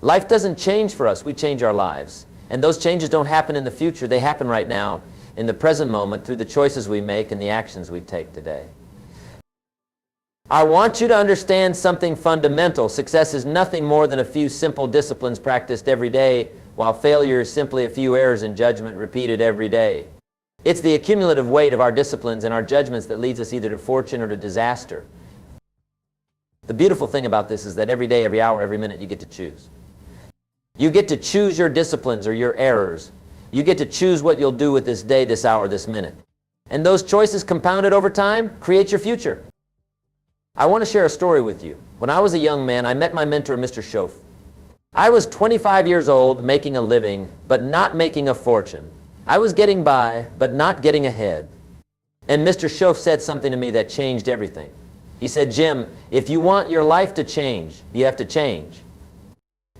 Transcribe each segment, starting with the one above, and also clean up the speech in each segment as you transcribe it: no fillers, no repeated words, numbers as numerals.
Life doesn't change for us, we change our lives. And those changes don't happen in the future, they happen right now, in the present moment, through the choices we make and the actions we take today. I want you to understand something fundamental. Success is nothing more than a few simple disciplines practiced every day, while failure is simply a few errors in judgment repeated every day. It's the accumulative weight of our disciplines and our judgments that leads us either to fortune or to disaster. The beautiful thing about this is that every day, every hour, every minute, you get to choose. You get to choose your disciplines or your errors. You get to choose what you'll do with this day, this hour, this minute. And those choices compounded over time create your future. I want to share a story with you. When I was a young man, I met my mentor, Mr. Schoaf. I was 25 years old, making a living, but not making a fortune. I was getting by, but not getting ahead. And Mr. Schoaf said something to me that changed everything. He said, Jim, if you want your life to change, you have to change.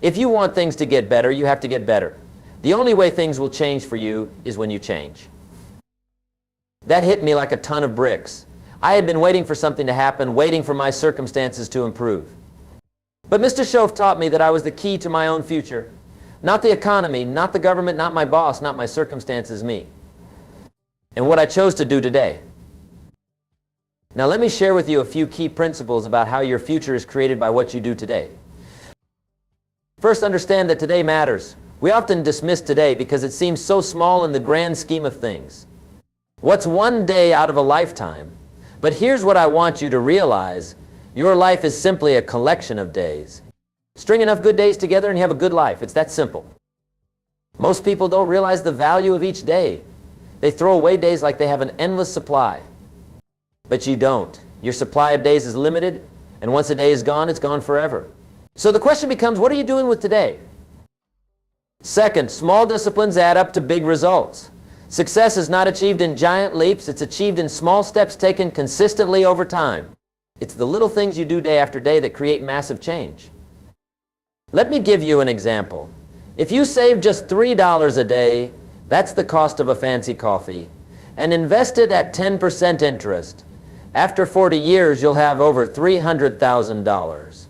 If you want things to get better, you have to get better. The only way things will change for you is when you change. That hit me like a ton of bricks. I had been waiting for something to happen, waiting for my circumstances to improve. But Mr. Schoaf taught me that I was the key to my own future. Not the economy, not the government, not my boss, not my circumstances, me. And what I chose to do today. Now let me share with you a few key principles about how your future is created by what you do today. First, understand that today matters. We often dismiss today because it seems so small in the grand scheme of things. What's one day out of a lifetime? But here's what I want you to realize. Your life is simply a collection of days. String enough good days together and you have a good life. It's that simple. Most people don't realize the value of each day. They throw away days like they have an endless supply. But you don't. Your supply of days is limited, and once a day is gone, it's gone forever. So the question becomes, what are you doing with today? Second, small disciplines add up to big results. Success is not achieved in giant leaps, it's achieved in small steps taken consistently over time. It's the little things you do day after day that create massive change. Let me give you an example. If you save just $3 a day, that's the cost of a fancy coffee, and invest it at 10% interest, after 40 years you'll have over $300,000.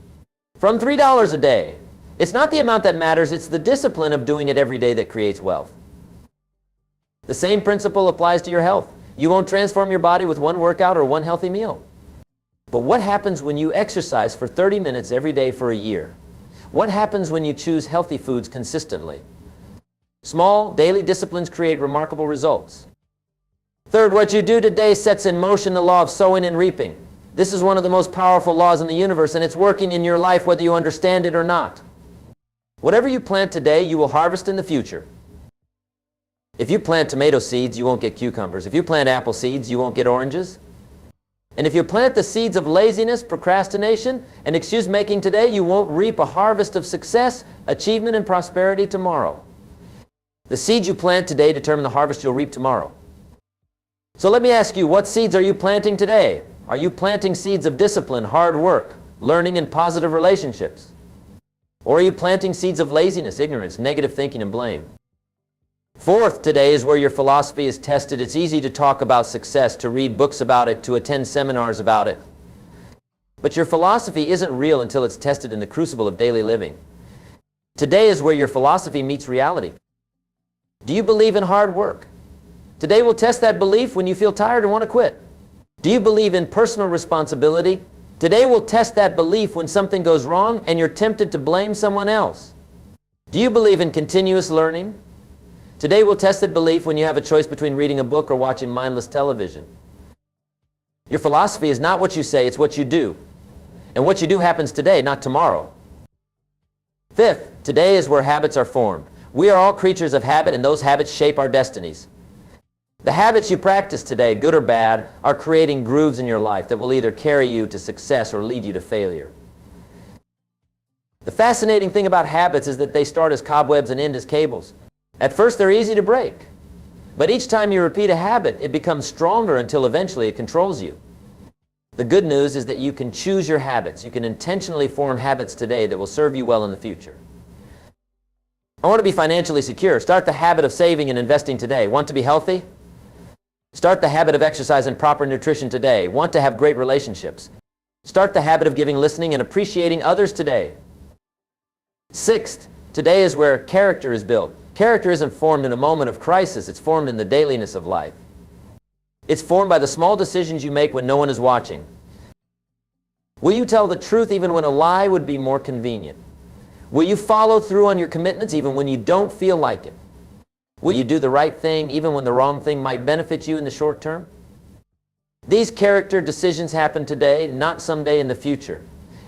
From $3 a day. It's not the amount that matters, it's the discipline of doing it every day that creates wealth. The same principle applies to your health. You won't transform your body with one workout or one healthy meal. But what happens when you exercise for 30 minutes every day for a year? What happens when you choose healthy foods consistently? Small, daily disciplines create remarkable results. Third, what you do today sets in motion the law of sowing and reaping. This is one of the most powerful laws in the universe, and it's working in your life whether you understand it or not. Whatever you plant today, you will harvest in the future. If you plant tomato seeds, you won't get cucumbers. If you plant apple seeds, you won't get oranges. And if you plant the seeds of laziness, procrastination, and excuse-making today, you won't reap a harvest of success, achievement, and prosperity tomorrow. The seeds you plant today determine the harvest you'll reap tomorrow. So let me ask you, what seeds are you planting today? Are you planting seeds of discipline, hard work, learning, and positive relationships? Or are you planting seeds of laziness, ignorance, negative thinking, and blame? Fourth, today is where your philosophy is tested. It's easy to talk about success, to read books about it, to attend seminars about it. But your philosophy isn't real until it's tested in the crucible of daily living. Today is where your philosophy meets reality. Do you believe in hard work? Today will test that belief when you feel tired and want to quit. Do you believe in personal responsibility? Today will test that belief when something goes wrong and you're tempted to blame someone else. Do you believe in continuous learning? Today will test that belief when you have a choice between reading a book or watching mindless television. Your philosophy is not what you say, it's what you do. And what you do happens today, not tomorrow. Fifth, today is where habits are formed. We are all creatures of habit, and those habits shape our destinies. The habits you practice today, good or bad, are creating grooves in your life that will either carry you to success or lead you to failure. The fascinating thing about habits is that they start as cobwebs and end as cables. At first they're easy to break, but each time you repeat a habit, it becomes stronger until eventually it controls you. The good news is that you can choose your habits. You can intentionally form habits today that will serve you well in the future. I want to be financially secure. Start the habit of saving and investing today. Want to be healthy? Start the habit of exercise and proper nutrition today. Want to have great relationships? Start the habit of giving, listening, and appreciating others today. Sixth, today is where character is built. Character isn't formed in a moment of crisis. It's formed in the dailiness of life. It's formed by the small decisions you make when no one is watching. Will you tell the truth even when a lie would be more convenient? Will you follow through on your commitments even when you don't feel like it? Will you do the right thing even when the wrong thing might benefit you in the short term? These character decisions happen today, not someday in the future.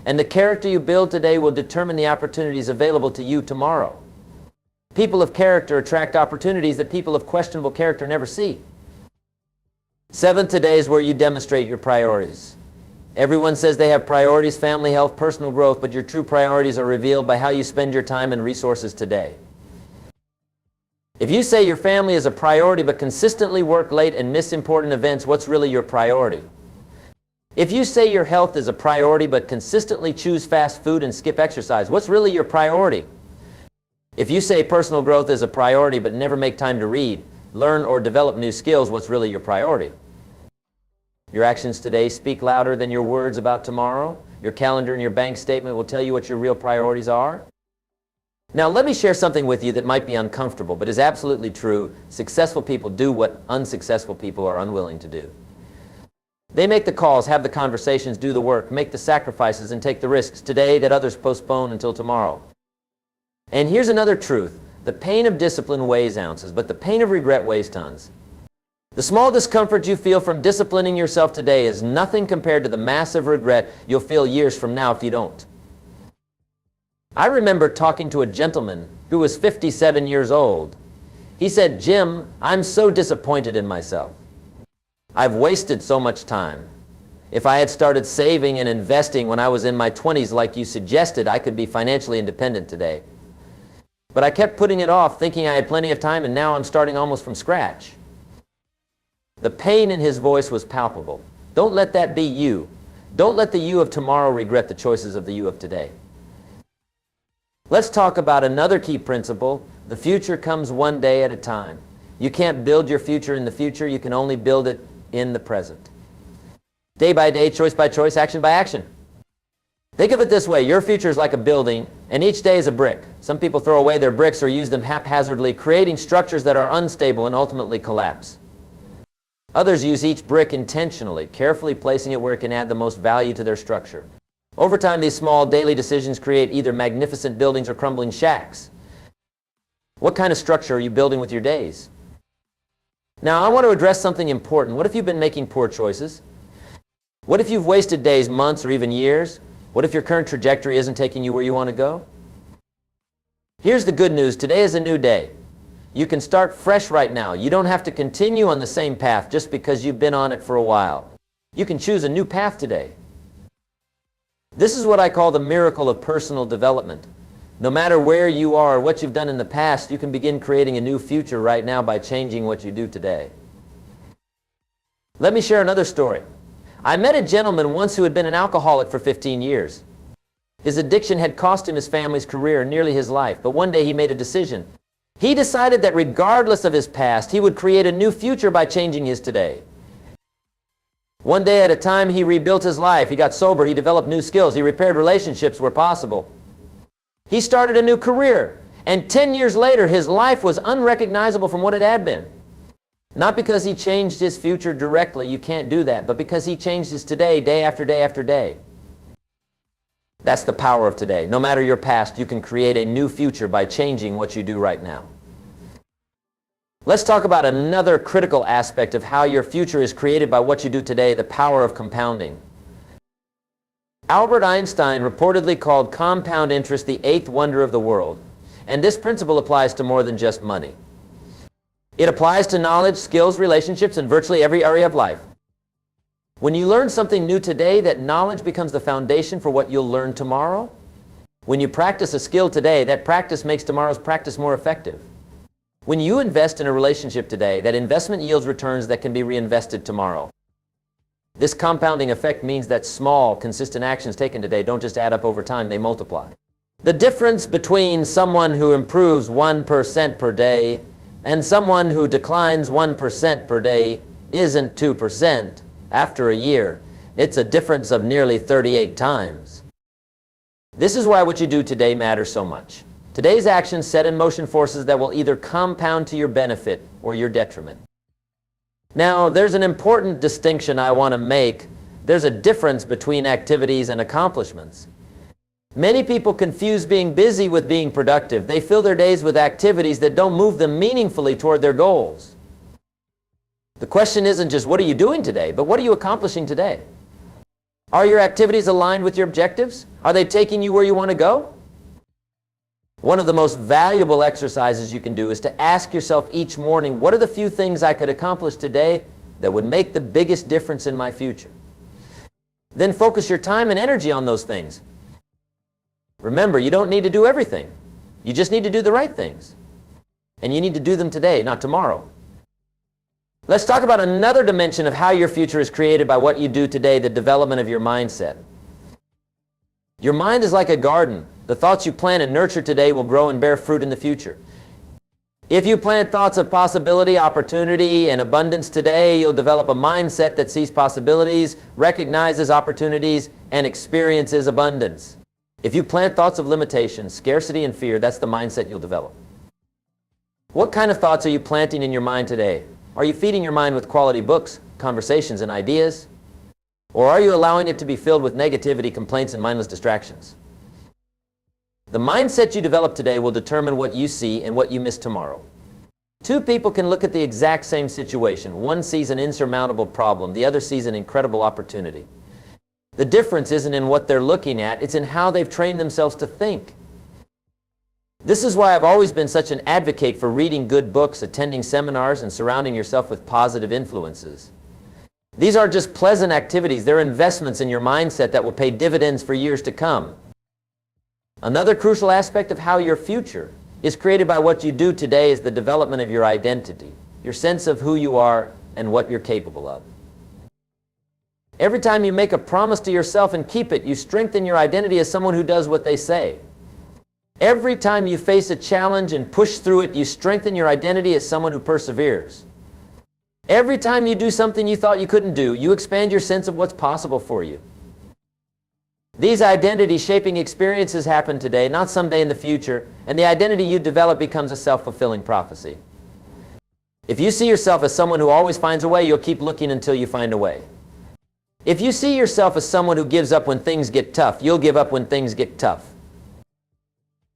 And the character you build today will determine the opportunities available to you tomorrow. People of character attract opportunities that people of questionable character never see. Seventh, today is where you demonstrate your priorities. Everyone says they have priorities, family, health, personal growth, but your true priorities are revealed by how you spend your time and resources today. If you say your family is a priority but consistently work late and miss important events, what's really your priority? If you say your health is a priority but consistently choose fast food and skip exercise, what's really your priority? If you say personal growth is a priority but never make time to read, learn, or develop new skills, what's really your priority? Your actions today speak louder than your words about tomorrow. Your calendar and your bank statement will tell you what your real priorities are. Now, let me share something with you that might be uncomfortable, but is absolutely true. Successful people do what unsuccessful people are unwilling to do. They make the calls, have the conversations, do the work, make the sacrifices, and take the risks today that others postpone until tomorrow. And here's another truth. The pain of discipline weighs ounces, but the pain of regret weighs tons. The small discomfort you feel from disciplining yourself today is nothing compared to the massive regret you'll feel years from now if you don't. I remember talking to a gentleman who was 57 years old. He said, "Jim, I'm so disappointed in myself. I've wasted so much time. If I had started saving and investing when I was in my 20s like you suggested, I could be financially independent today. But I kept putting it off, thinking I had plenty of time, and now I'm starting almost from scratch." The pain in his voice was palpable. Don't let that be you. Don't let the you of tomorrow regret the choices of the you of today. Let's talk about another key principle. The future comes one day at a time. You can't build your future in the future. You can only build it in the present. Day by day, choice by choice, action by action. Think of it this way. Your future is like a building, and each day is a brick. Some people throw away their bricks or use them haphazardly, creating structures that are unstable and ultimately collapse. Others use each brick intentionally, carefully placing it where it can add the most value to their structure. Over time, these small daily decisions create either magnificent buildings or crumbling shacks. What kind of structure are you building with your days? Now, I want to address something important. What if you've been making poor choices? What if you've wasted days, months, or even years? What if your current trajectory isn't taking you where you want to go? Here's the good news. Today is a new day. You can start fresh right now. You don't have to continue on the same path just because you've been on it for a while. You can choose a new path today. This is what I call the miracle of personal development. No matter where you are or what you've done in the past, you can begin creating a new future right now by changing what you do today. Let me share another story. I met a gentleman once who had been an alcoholic for 15 years. His addiction had cost him his family's career and nearly his life, but one day he made a decision. He decided that regardless of his past, he would create a new future by changing his today. One day at a time, he rebuilt his life. He got sober. He developed new skills. He repaired relationships where possible. He started a new career. And 10 years later, his life was unrecognizable from what it had been. Not because he changed his future directly. You can't do that. But because he changed his today, day after day after day. That's the power of today. No matter your past, you can create a new future by changing what you do right now. Let's talk about another critical aspect of how your future is created by what you do today, the power of compounding. Albert Einstein reportedly called compound interest the eighth wonder of the world. And this principle applies to more than just money. It applies to knowledge, skills, relationships, and virtually every area of life. When you learn something new today, that knowledge becomes the foundation for what you'll learn tomorrow. When you practice a skill today, that practice makes tomorrow's practice more effective. When you invest in a relationship today, that investment yields returns that can be reinvested tomorrow. This compounding effect means that small, consistent actions taken today don't just add up over time, they multiply. The difference between someone who improves 1% per day and someone who declines 1% per day isn't 2%. After a year, it's a difference of nearly 38 times. This is why what you do today matters so much. Today's actions set in motion forces that will either compound to your benefit or your detriment. Now, there's an important distinction I want to make. There's a difference between activities and accomplishments. Many people confuse being busy with being productive. They fill their days with activities that don't move them meaningfully toward their goals. The question isn't just what are you doing today, but what are you accomplishing today? Are your activities aligned with your objectives? Are they taking you where you want to go? One of the most valuable exercises you can do is to ask yourself each morning, what are the few things I could accomplish today that would make the biggest difference in my future? Then focus your time and energy on those things. Remember, you don't need to do everything. You just need to do the right things. And you need to do them today, not tomorrow. Let's talk about another dimension of how your future is created by what you do today, the development of your mindset. Your mind is like a garden. The thoughts you plant and nurture today will grow and bear fruit in the future. If you plant thoughts of possibility, opportunity, and abundance today, you'll develop a mindset that sees possibilities, recognizes opportunities, and experiences abundance. If you plant thoughts of limitation, scarcity, and fear, that's the mindset you'll develop. What kind of thoughts are you planting in your mind today? Are you feeding your mind with quality books, conversations, and ideas? Or are you allowing it to be filled with negativity, complaints, and mindless distractions? The mindset you develop today will determine what you see and what you miss tomorrow. Two people can look at the exact same situation. One sees an insurmountable problem. The other sees an incredible opportunity. The difference isn't in what they're looking at. It's in how they've trained themselves to think. This is why I've always been such an advocate for reading good books, attending seminars, and surrounding yourself with positive influences. These are just pleasant activities. They're investments in your mindset that will pay dividends for years to come. Another crucial aspect of how your future is created by what you do today is the development of your identity, your sense of who you are and what you're capable of. Every time you make a promise to yourself and keep it, you strengthen your identity as someone who does what they say. Every time you face a challenge and push through it, you strengthen your identity as someone who perseveres. Every time you do something you thought you couldn't do, you expand your sense of what's possible for you. These identity-shaping experiences happen today, not someday in the future, and the identity you develop becomes a self-fulfilling prophecy. If you see yourself as someone who always finds a way, you'll keep looking until you find a way. If you see yourself as someone who gives up when things get tough, you'll give up when things get tough.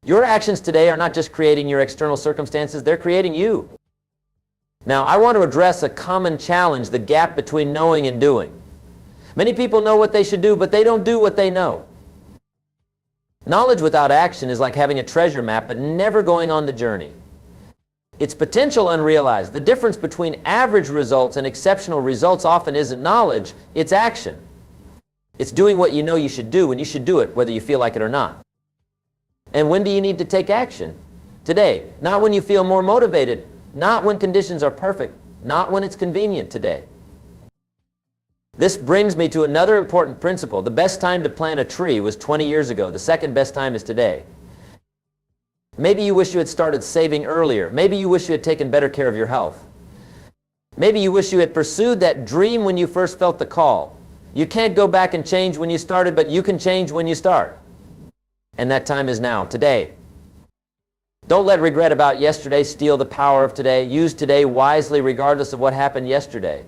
Your actions today are not just creating your external circumstances, they're creating you. Now, I want to address a common challenge, the gap between knowing and doing. Many people know what they should do, but they don't do what they know. Knowledge without action is like having a treasure map, but never going on the journey. Its potential unrealized. The difference between average results and exceptional results often isn't knowledge, it's action. It's doing what you know you should do, and you should do it whether you feel like it or not. And when do you need to take action? Today. Not when you feel more motivated. Not when conditions are perfect. Not when it's convenient today. This brings me to another important principle. The best time to plant a tree was 20 years ago. The second best time is today. Maybe you wish you had started saving earlier. Maybe you wish you had taken better care of your health. Maybe you wish you had pursued that dream when you first felt the call. You can't go back and change when you started, but you can change when you start. And that time is now, today. Don't let regret about yesterday steal the power of today. Use today wisely regardless of what happened yesterday.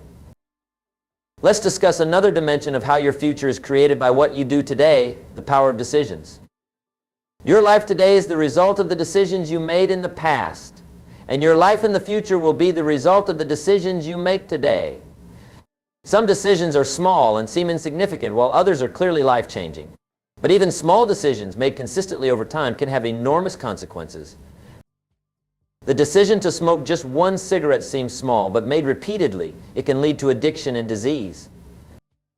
Let's discuss another dimension of how your future is created by what you do today, the power of decisions. Your life today is the result of the decisions you made in the past, and your life in the future will be the result of the decisions you make today. Some decisions are small and seem insignificant, while others are clearly life-changing. But even small decisions made consistently over time can have enormous consequences. The decision to smoke just one cigarette seems small, but made repeatedly, it can lead to addiction and disease.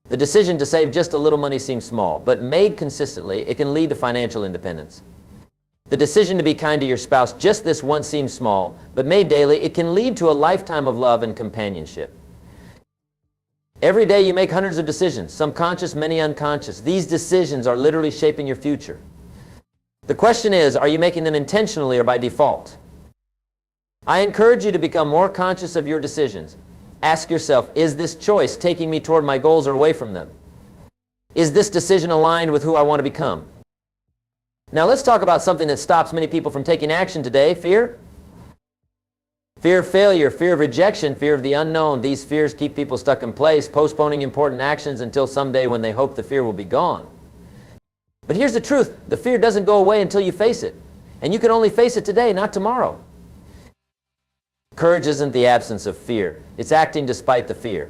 The decision to save just a little money seems small, but made consistently, it can lead to financial independence. The decision to be kind to your spouse just this once seems small, but made daily, it can lead to a lifetime of love and companionship. Every day you make hundreds of decisions, some conscious, many unconscious. These decisions are literally shaping your future. The question is, are you making them intentionally or by default? I encourage you to become more conscious of your decisions. Ask yourself, is this choice taking me toward my goals or away from them? Is this decision aligned with who I want to become? Now let's talk about something that stops many people from taking action today. Fear. Fear of failure, fear of rejection, fear of the unknown. These fears keep people stuck in place, postponing important actions until someday when they hope the fear will be gone. But here's the truth. The fear doesn't go away until you face it. And you can only face it today, not tomorrow. Courage isn't the absence of fear. It's acting despite the fear.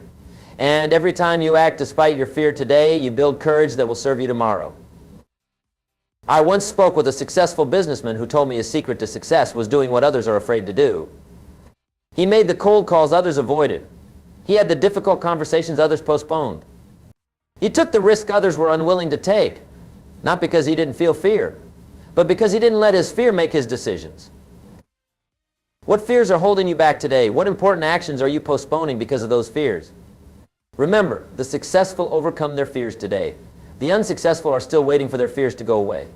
And every time you act despite your fear today, you build courage that will serve you tomorrow. I once spoke with a successful businessman who told me his secret to success was doing what others are afraid to do. He made the cold calls others avoided. He had the difficult conversations others postponed. He took the risk others were unwilling to take, not because he didn't feel fear, but because he didn't let his fear make his decisions. What fears are holding you back today? What important actions are you postponing because of those fears? Remember, the successful overcome their fears today. The unsuccessful are still waiting for their fears to go away.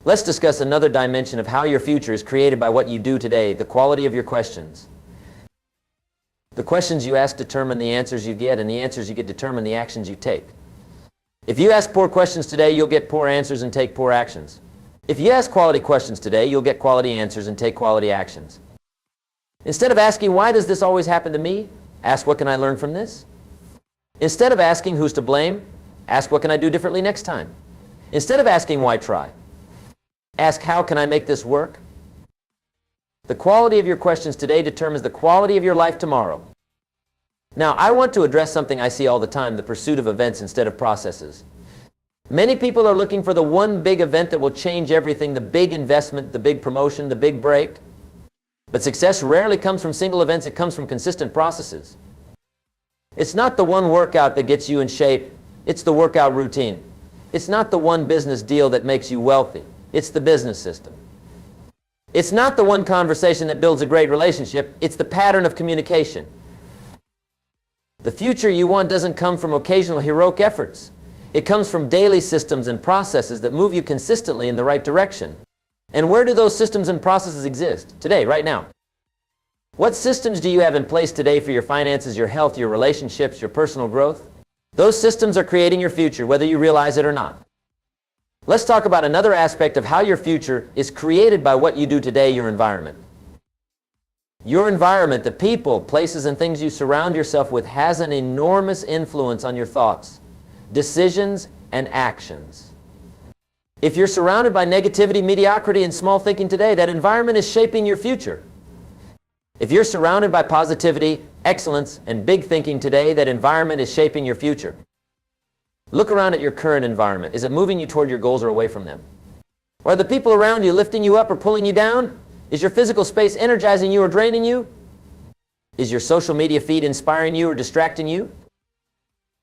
Let's discuss another dimension of how your future is created by what you do today, the quality of your questions. The questions you ask determine the answers you get, and the answers you get determine the actions you take. If you ask poor questions today, you'll get poor answers and take poor actions. If you ask quality questions today, you'll get quality answers and take quality actions. Instead of asking, why does this always happen to me? Ask, what can I learn from this? Instead of asking, who's to blame? Ask, what can I do differently next time? Instead of asking, why try? Ask, how can I make this work? The quality of your questions today determines the quality of your life tomorrow. Now, I want to address something I see all the time, the pursuit of events instead of processes. Many people are looking for the one big event that will change everything, the big investment, the big promotion, the big break. But success rarely comes from single events, it comes from consistent processes. It's not the one workout that gets you in shape, it's the workout routine. It's not the one business deal that makes you wealthy, it's the business system. It's not the one conversation that builds a great relationship, it's the pattern of communication. The future you want doesn't come from occasional heroic efforts. It comes from daily systems and processes that move you consistently in the right direction. And where do those systems and processes exist? Today, right now. What systems do you have in place today for your finances, your health, your relationships, your personal growth? Those systems are creating your future, whether you realize it or not. Let's talk about another aspect of how your future is created by what you do today, your environment. Your environment, the people, places, and things you surround yourself with has an enormous influence on your thoughts, decisions, and actions. If you're surrounded by negativity, mediocrity, and small thinking today, that environment is shaping your future. If you're surrounded by positivity, excellence, and big thinking today, that environment is shaping your future. Look around at your current environment. Is it moving you toward your goals or away from them? Are the people around you lifting you up or pulling you down? Is your physical space energizing you or draining you? Is your social media feed inspiring you or distracting you?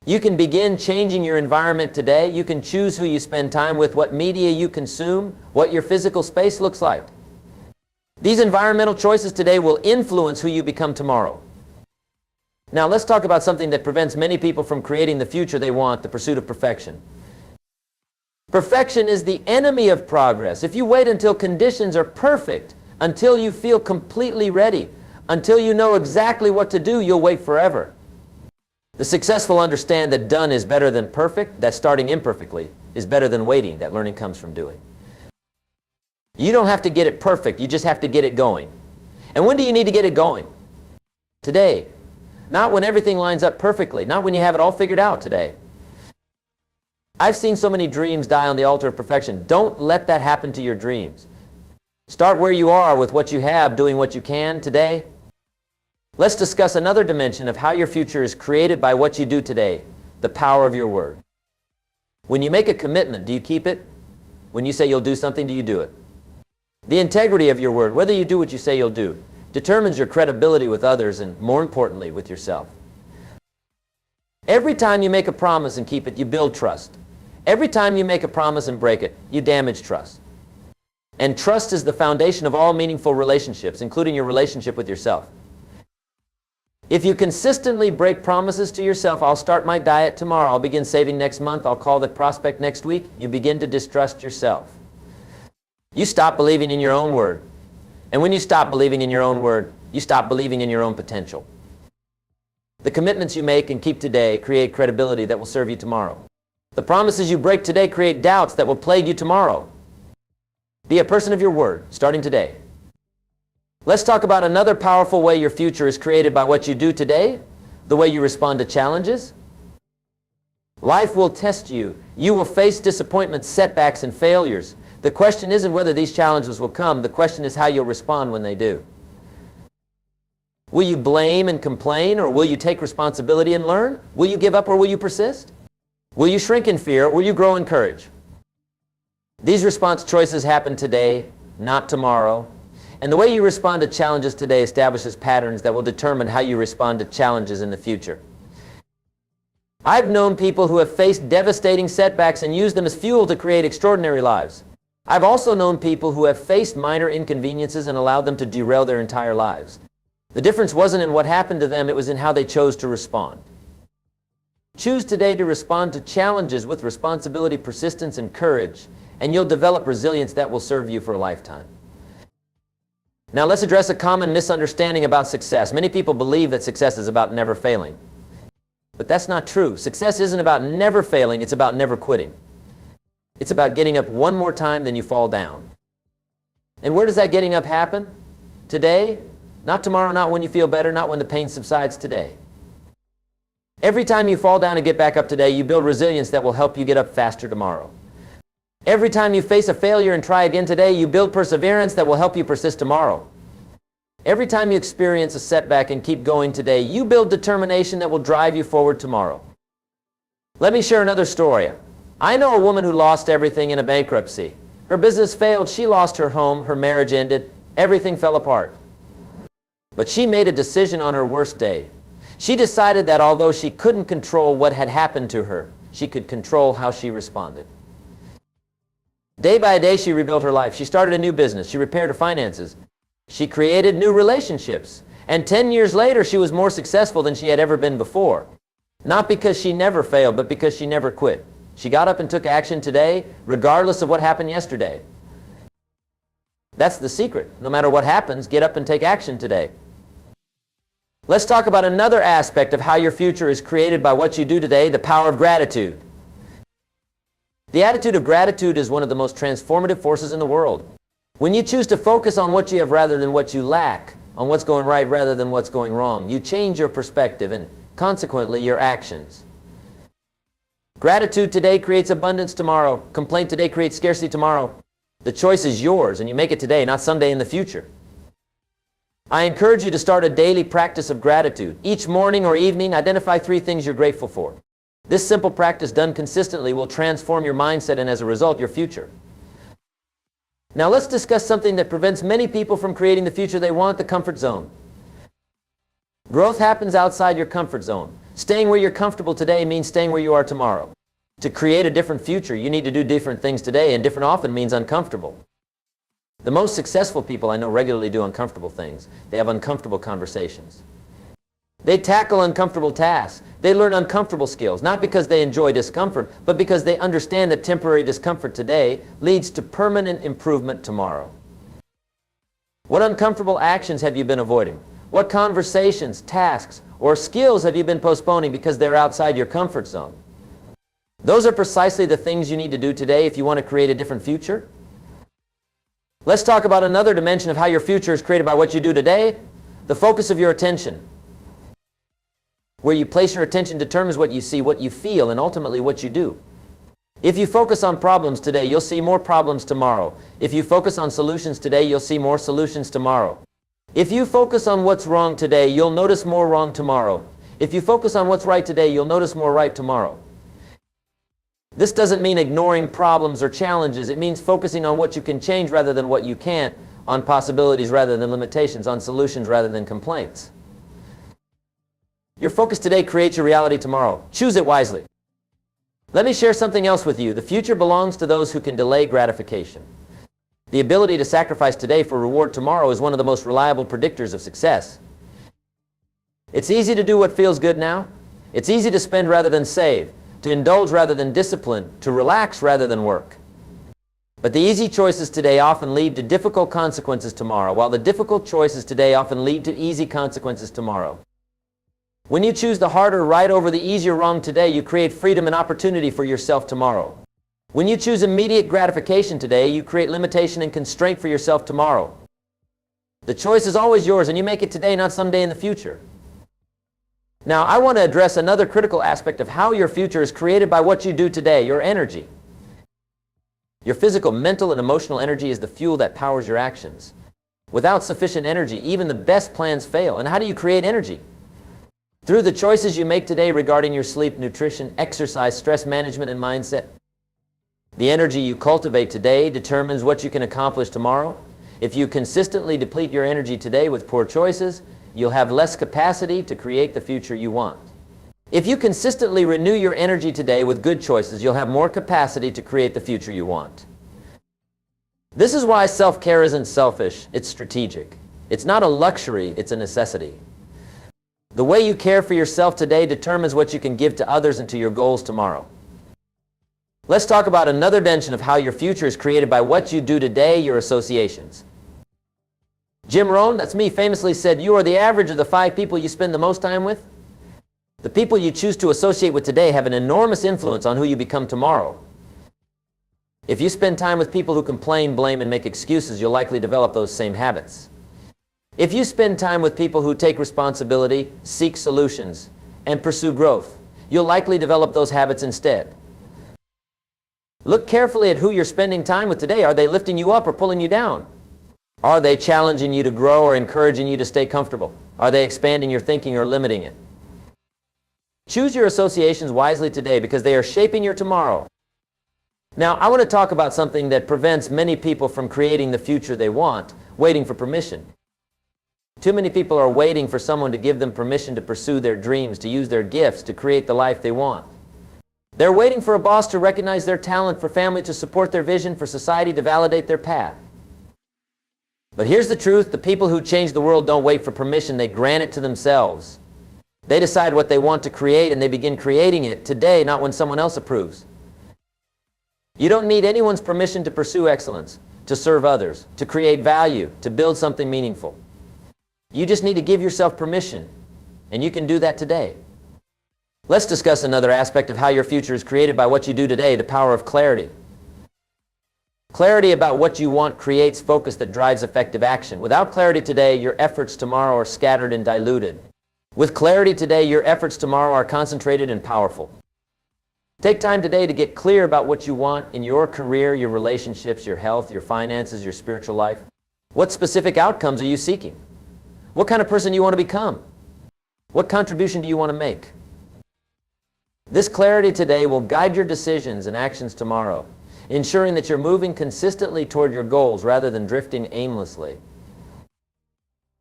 You can begin changing your environment today. You can choose who you spend time with, what media you consume, what your physical space looks like. These environmental choices today will influence who you become tomorrow. Now let's talk about something that prevents many people from creating the future they want, the pursuit of perfection. Perfection is the enemy of progress. If you wait until conditions are perfect, until you feel completely ready, until you know exactly what to do, you'll wait forever. The successful understand that done is better than perfect, that starting imperfectly is better than waiting, that learning comes from doing. You don't have to get it perfect, you just have to get it going. And when do you need to get it going? Today. Not when everything lines up perfectly, not when you have it all figured out today. I've seen so many dreams die on the altar of perfection. Don't let that happen to your dreams. Start where you are with what you have, doing what you can today. Let's discuss another dimension of how your future is created by what you do today, the power of your word. When you make a commitment, do you keep it? When you say you'll do something, do you do it? The integrity of your word, whether you do what you say you'll do, determines your credibility with others and, more importantly, with yourself. Every time you make a promise and keep it, you build trust. Every time you make a promise and break it, you damage trust. And trust is the foundation of all meaningful relationships, including your relationship with yourself. If you consistently break promises to yourself, I'll start my diet tomorrow, I'll begin saving next month, I'll call the prospect next week, you begin to distrust yourself. You stop believing in your own word. And when you stop believing in your own word, you stop believing in your own potential. The commitments you make and keep today create credibility that will serve you tomorrow. The promises you break today create doubts that will plague you tomorrow. Be a person of your word, starting today. Let's talk about another powerful way your future is created by what you do today, the way you respond to challenges. Life will test you. You will face disappointments, setbacks, and failures. The question isn't whether these challenges will come. The question is how you'll respond when they do. Will you blame and complain, or will you take responsibility and learn? Will you give up, or will you persist? Will you shrink in fear, or will you grow in courage? These response choices happen today, not tomorrow. And the way you respond to challenges today establishes patterns that will determine how you respond to challenges in the future. I've known people who have faced devastating setbacks and used them as fuel to create extraordinary lives. I've also known people who have faced minor inconveniences and allowed them to derail their entire lives. The difference wasn't in what happened to them, it was in how they chose to respond. Choose today to respond to challenges with responsibility, persistence, and courage, and you'll develop resilience that will serve you for a lifetime. Now let's address a common misunderstanding about success. Many people believe that success is about never failing. But that's not true. Success isn't about never failing, it's about never quitting. It's about getting up one more time than you fall down. And where does that getting up happen? Today? Not tomorrow, not when you feel better, not when the pain subsides, today. Every time you fall down and get back up today, you build resilience that will help you get up faster tomorrow. Every time you face a failure and try again today, you build perseverance that will help you persist tomorrow. Every time you experience a setback and keep going today, you build determination that will drive you forward tomorrow. Let me share another story. I know a woman who lost everything in a bankruptcy. Her business failed, she lost her home, her marriage ended, everything fell apart. But she made a decision on her worst day. She decided that although she couldn't control what had happened to her, she could control how she responded. Day by day, she rebuilt her life. She started a new business. She repaired her finances. She created new relationships. And 10 years later, she was more successful than she had ever been before. Not because she never failed, but because she never quit. She got up and took action today, regardless of what happened yesterday. That's the secret. No matter what happens, get up and take action today. Let's talk about another aspect of how your future is created by what you do today, the power of gratitude. The attitude of gratitude is one of the most transformative forces in the world. When you choose to focus on what you have rather than what you lack, on what's going right rather than what's going wrong, you change your perspective and consequently your actions. Gratitude today creates abundance tomorrow. Complaint today creates scarcity tomorrow. The choice is yours, and you make it today, not someday in the future. I encourage you to start a daily practice of gratitude. Each morning or evening, identify 3 things you're grateful for. This simple practice done consistently will transform your mindset and as a result, your future. Now let's discuss something that prevents many people from creating the future they want, the comfort zone. Growth happens outside your comfort zone. Staying where you're comfortable today means staying where you are tomorrow. To create a different future, you need to do different things today, and different often means uncomfortable. The most successful people I know regularly do uncomfortable things. They have uncomfortable conversations. They tackle uncomfortable tasks. They learn uncomfortable skills, not because they enjoy discomfort, but because they understand that temporary discomfort today leads to permanent improvement tomorrow. What uncomfortable actions have you been avoiding? What conversations, tasks, or skills have you been postponing because they're outside your comfort zone? Those are precisely the things you need to do today if you want to create a different future. Let's talk about another dimension of how your future is created by what you do today, the focus of your attention. Where you place your attention determines what you see, what you feel, and ultimately what you do. If you focus on problems today, you'll see more problems tomorrow. If you focus on solutions today, you'll see more solutions tomorrow. If you focus on what's wrong today, you'll notice more wrong tomorrow. If you focus on what's right today, you'll notice more right tomorrow. This doesn't mean ignoring problems or challenges. It means focusing on what you can change rather than what you can't, on possibilities rather than limitations, on solutions rather than complaints. Your focus today creates your reality tomorrow. Choose it wisely. Let me share something else with you. The future belongs to those who can delay gratification. The ability to sacrifice today for reward tomorrow is one of the most reliable predictors of success. It's easy to do what feels good now. It's easy to spend rather than save, to indulge rather than discipline, to relax rather than work. But the easy choices today often lead to difficult consequences tomorrow, while the difficult choices today often lead to easy consequences tomorrow. When you choose the harder right over the easier wrong today, you create freedom and opportunity for yourself tomorrow. When you choose immediate gratification today, you create limitation and constraint for yourself tomorrow. The choice is always yours, and you make it today, not someday in the future. Now, I want to address another critical aspect of how your future is created by what you do today, your energy. Your physical, mental, and emotional energy is the fuel that powers your actions. Without sufficient energy, even the best plans fail. And how do you create energy? Through the choices you make today regarding your sleep, nutrition, exercise, stress management, and mindset. The energy you cultivate today determines what you can accomplish tomorrow. If you consistently deplete your energy today with poor choices, you'll have less capacity to create the future you want. If you consistently renew your energy today with good choices, you'll have more capacity to create the future you want. This is why self-care isn't selfish, it's strategic. It's not a luxury, it's a necessity. The way you care for yourself today determines what you can give to others and to your goals tomorrow. Let's talk about another dimension of how your future is created by what you do today, your associations. Jim Rohn, that's me, famously said, "You are the average of the 5 people you spend the most time with." The people you choose to associate with today have an enormous influence on who you become tomorrow. If you spend time with people who complain, blame, and make excuses, you'll likely develop those same habits. If you spend time with people who take responsibility, seek solutions, and pursue growth, you'll likely develop those habits instead. Look carefully at who you're spending time with today. Are they lifting you up or pulling you down? Are they challenging you to grow or encouraging you to stay comfortable? Are they expanding your thinking or limiting it? Choose your associations wisely today because they are shaping your tomorrow. Now, I want to talk about something that prevents many people from creating the future they want, waiting for permission. Too many people are waiting for someone to give them permission to pursue their dreams, to use their gifts, to create the life they want. They're waiting for a boss to recognize their talent, for family to support their vision, for society to validate their path. But here's the truth, the people who change the world don't wait for permission, they grant it to themselves. They decide what they want to create and they begin creating it today, not when someone else approves. You don't need anyone's permission to pursue excellence, to serve others, to create value, to build something meaningful. You just need to give yourself permission, and you can do that today. Let's discuss another aspect of how your future is created by what you do today, the power of clarity. Clarity about what you want creates focus that drives effective action. Without clarity today, your efforts tomorrow are scattered and diluted. With clarity today, your efforts tomorrow are concentrated and powerful. Take time today to get clear about what you want in your career, your relationships, your health, your finances, your spiritual life. What specific outcomes are you seeking? What kind of person do you want to become? What contribution do you want to make? This clarity today will guide your decisions and actions tomorrow, ensuring that you're moving consistently toward your goals rather than drifting aimlessly.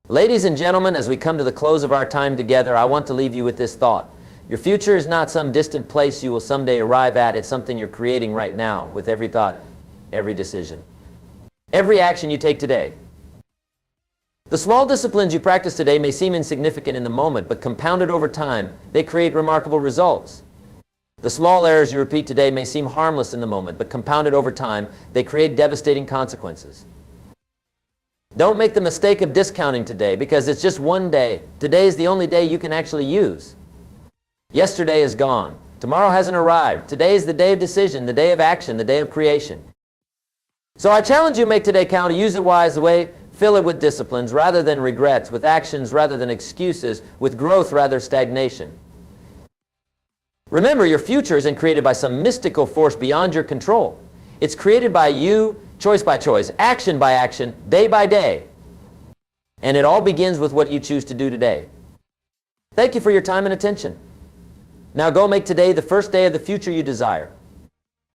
Ladies and gentlemen, as we come to the close of our time together, I want to leave you with this thought. Your future is not some distant place you will someday arrive at. It's something you're creating right now with every thought, every decision, every action you take today. The small disciplines you practice today may seem insignificant in the moment, but compounded over time, they create remarkable results. The small errors you repeat today may seem harmless in the moment, but compounded over time, they create devastating consequences. Don't make the mistake of discounting today because it's just one day. Today is the only day you can actually use. Yesterday is gone. Tomorrow hasn't arrived. Today is the day of decision, the day of action, the day of creation. So I challenge you to make today count, to use it wisely, fill it with disciplines rather than regrets, with actions rather than excuses, with growth rather than stagnation. Remember, your future isn't created by some mystical force beyond your control. It's created by you, choice by choice, action by action, day by day. And it all begins with what you choose to do today. Thank you for your time and attention. Now go make today the first day of the future you desire.